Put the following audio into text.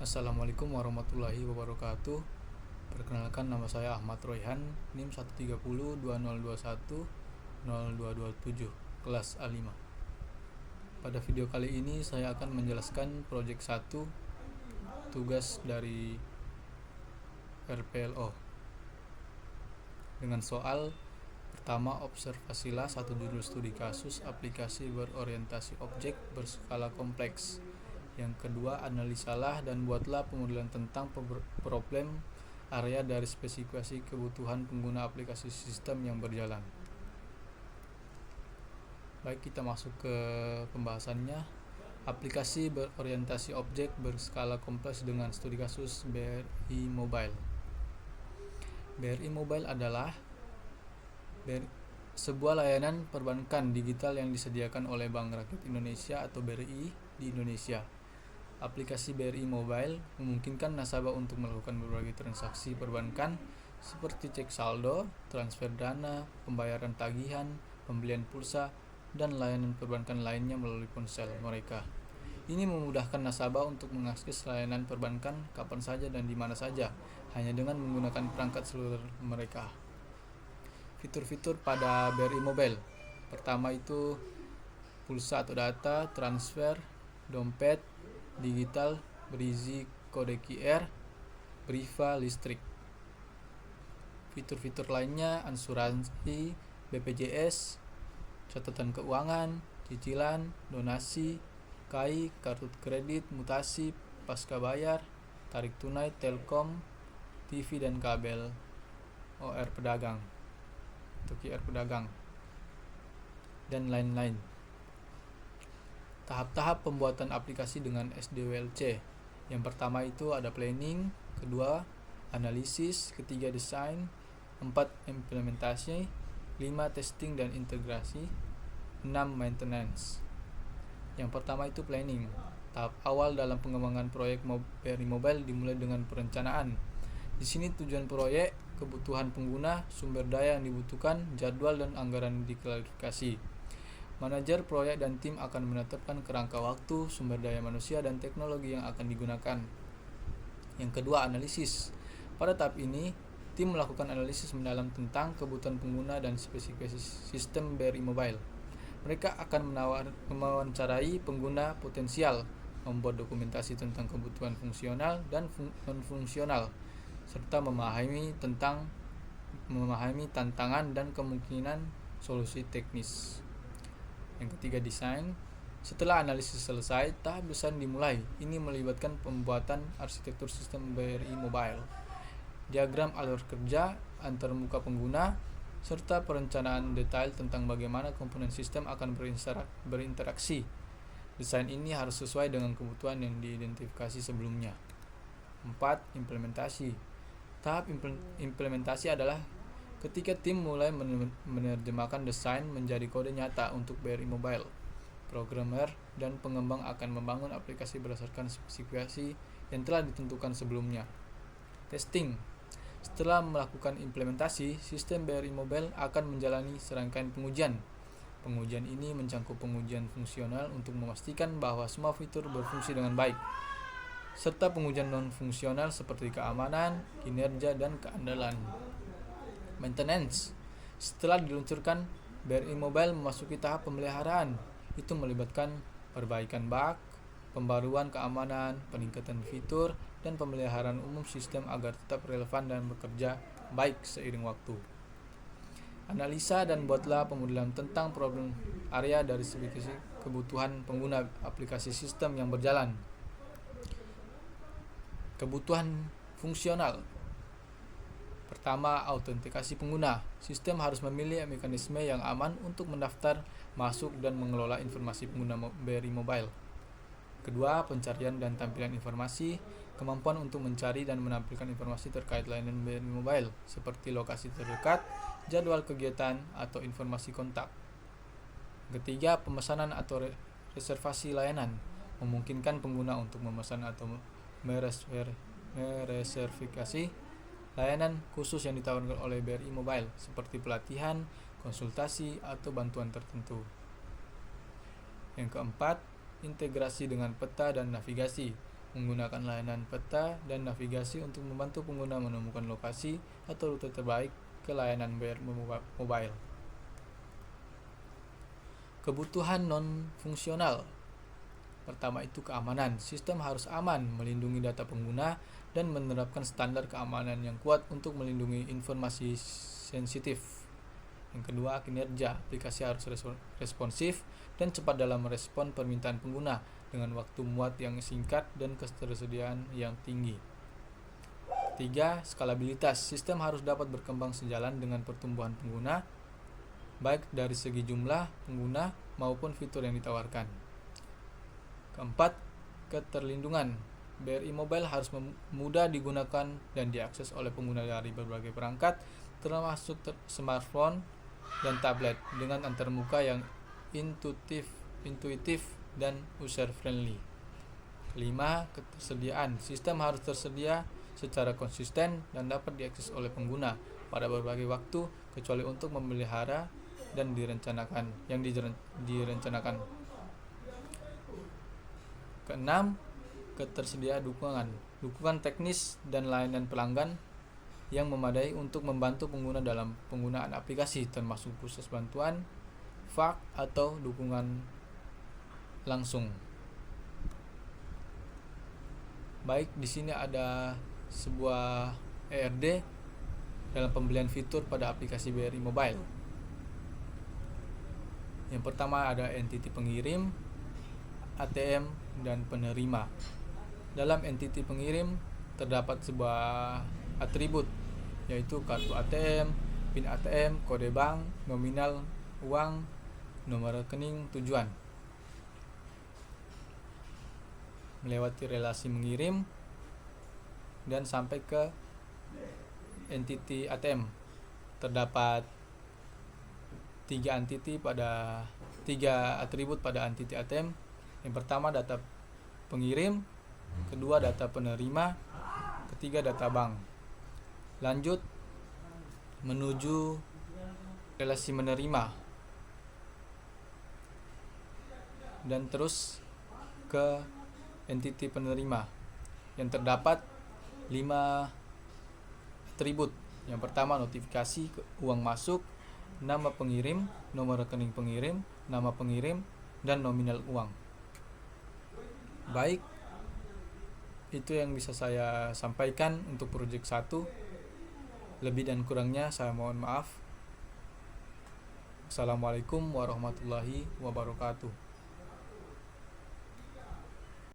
Assalamualaikum warahmatullahi wabarakatuh. Perkenalkan, nama saya Ahmad Royhan, NIM 13020210227, kelas A5. Pada video kali ini saya akan menjelaskan proyek 1 tugas dari RPLO dengan soal pertama, observasilah satu judul studi kasus aplikasi berorientasi objek berskala kompleks. Yang kedua, analisalah dan buatlah pemodelan tentang problem area dari spesifikasi kebutuhan pengguna aplikasi sistem yang berjalan. Baik, kita masuk ke pembahasannya. Aplikasi berorientasi objek berskala kompleks dengan studi kasus BRI Mobile. BRI Mobile adalah sebuah layanan perbankan digital yang disediakan oleh Bank Rakyat Indonesia atau BRI di Indonesia. Aplikasi BRI Mobile memungkinkan nasabah untuk melakukan berbagai transaksi perbankan seperti cek saldo, transfer dana, pembayaran tagihan, pembelian pulsa, dan layanan perbankan lainnya melalui ponsel mereka. Ini memudahkan nasabah untuk mengakses layanan perbankan kapan saja dan di mana saja, hanya dengan menggunakan perangkat seluler mereka. Fitur-fitur pada BRI Mobile. Pertama itu pulsa atau data, transfer, dompet digital berisi kode QR, briva listrik. Fitur-fitur lainnya asuransi, BPJS, catatan keuangan, cicilan, donasi, KAI, kartu kredit, mutasi, pasca bayar, tarik tunai, telkom, TV dan kabel, OR pedagang atau QR pedagang, dan lain-lain. Tahap-tahap pembuatan aplikasi dengan SDWLC. Yang pertama itu ada planning, kedua analisis, ketiga desain, 4 implementasi, 5 testing dan integrasi, 6 maintenance. Yang pertama itu planning. Tahap awal dalam pengembangan proyek BRI Mobile dimulai dengan perencanaan. Di sini tujuan proyek, kebutuhan pengguna, sumber daya yang dibutuhkan, jadwal dan anggaran diklarifikasi. Manajer proyek dan tim akan menetapkan kerangka waktu, sumber daya manusia, dan teknologi yang akan digunakan. Yang kedua, analisis. Pada tahap ini, tim melakukan analisis mendalam tentang kebutuhan pengguna dan spesifikasi sistem BRI Mobile. Mereka akan mewawancarai pengguna potensial, membuat dokumentasi tentang kebutuhan fungsional dan non-fungsional, serta memahami tantangan dan kemungkinan solusi teknis. Yang ketiga, desain. Setelah analisis selesai, tahap desain dimulai. Ini melibatkan pembuatan arsitektur sistem BRI Mobile, diagram alur kerja antarmuka pengguna, serta perencanaan detail tentang bagaimana komponen sistem akan berinteraksi. Desain ini harus sesuai dengan kebutuhan yang diidentifikasi sebelumnya. 4. Implementasi. Tahap implementasi adalah ketika tim mulai menerjemahkan desain menjadi kode nyata untuk BRI Mobile. Programmer dan pengembang akan membangun aplikasi berdasarkan spesifikasi yang telah ditentukan sebelumnya. Testing. Setelah melakukan implementasi, sistem BRI Mobile akan menjalani serangkaian pengujian. Pengujian ini mencakup pengujian fungsional untuk memastikan bahwa semua fitur berfungsi dengan baik, serta pengujian non-fungsional seperti keamanan, kinerja, dan keandalan. Maintenance. Setelah diluncurkan, BRI Mobile memasuki tahap pemeliharaan. Itu melibatkan perbaikan bug, pembaruan keamanan, peningkatan fitur, dan pemeliharaan umum sistem agar tetap relevan dan bekerja baik seiring waktu. Analisa dan buatlah pemodelan tentang problem area dari spesifikasi kebutuhan pengguna aplikasi sistem yang berjalan. Kebutuhan fungsional. Pertama, autentikasi pengguna. Sistem harus memilih mekanisme yang aman untuk mendaftar, masuk, dan mengelola informasi pengguna BRI Mobile. Kedua, pencarian dan tampilan informasi. Kemampuan untuk mencari dan menampilkan informasi terkait layanan BRI Mobile, seperti lokasi terdekat, jadwal kegiatan, atau informasi kontak. Ketiga, pemesanan atau reservasi layanan. Memungkinkan pengguna untuk memesan atau mereservasi layanan khusus yang ditawarkan oleh BRI Mobile, seperti pelatihan, konsultasi, atau bantuan tertentu. Yang keempat, integrasi dengan peta dan navigasi. menggunakan layanan peta dan navigasi untuk membantu pengguna menemukan lokasi atau rute terbaik ke layanan bayar mobile. Kebutuhan non-fungsional. Pertama itu keamanan. Sistem harus aman, melindungi data pengguna, dan menerapkan standar keamanan yang kuat untuk melindungi informasi sensitif. Yang kedua, kinerja. Aplikasi harus responsif dan cepat dalam merespon permintaan pengguna dengan waktu muat yang singkat dan ketersediaan yang tinggi. Ketiga, skalabilitas. Sistem harus dapat berkembang sejalan dengan pertumbuhan pengguna, baik dari segi jumlah pengguna maupun fitur yang ditawarkan. Keempat, keterlindungan. BRI Mobile harus mudah digunakan dan diakses oleh pengguna dari berbagai perangkat, termasuk smartphone dan tablet, dengan antarmuka yang intuitif dan user-friendly. Kelima, ketersediaan. Sistem harus tersedia secara konsisten dan dapat diakses oleh pengguna pada berbagai waktu, kecuali untuk memelihara dan direncanakan. Keenam, ketersediaan dukungan teknis dan layanan pelanggan yang memadai untuk membantu pengguna dalam penggunaan aplikasi, termasuk khusus bantuan, FAQ, atau dukungan langsung. Baik, di sini ada sebuah ERD dalam pembelian fitur pada aplikasi BRI Mobile. Yang pertama ada entiti pengirim, ATM, dan penerima. Dalam entiti pengirim terdapat sebuah atribut, yaitu kartu ATM, PIN ATM, kode bank, nominal uang, nomor rekening tujuan. Melewati relasi mengirim dan sampai ke entiti ATM. Terdapat tiga atribut pada entiti ATM. Yang pertama data pengirim, kedua data penerima, ketiga data bank. Lanjut menuju relasi menerima dan terus ke entiti penerima yang terdapat 5 atribut. Yang pertama notifikasi uang masuk, nama pengirim, nomor rekening pengirim, nama pengirim, dan nominal uang. Baik, itu yang bisa saya sampaikan untuk proyek 1. Lebih dan kurangnya saya mohon maaf. Assalamualaikum warahmatullahi wabarakatuh.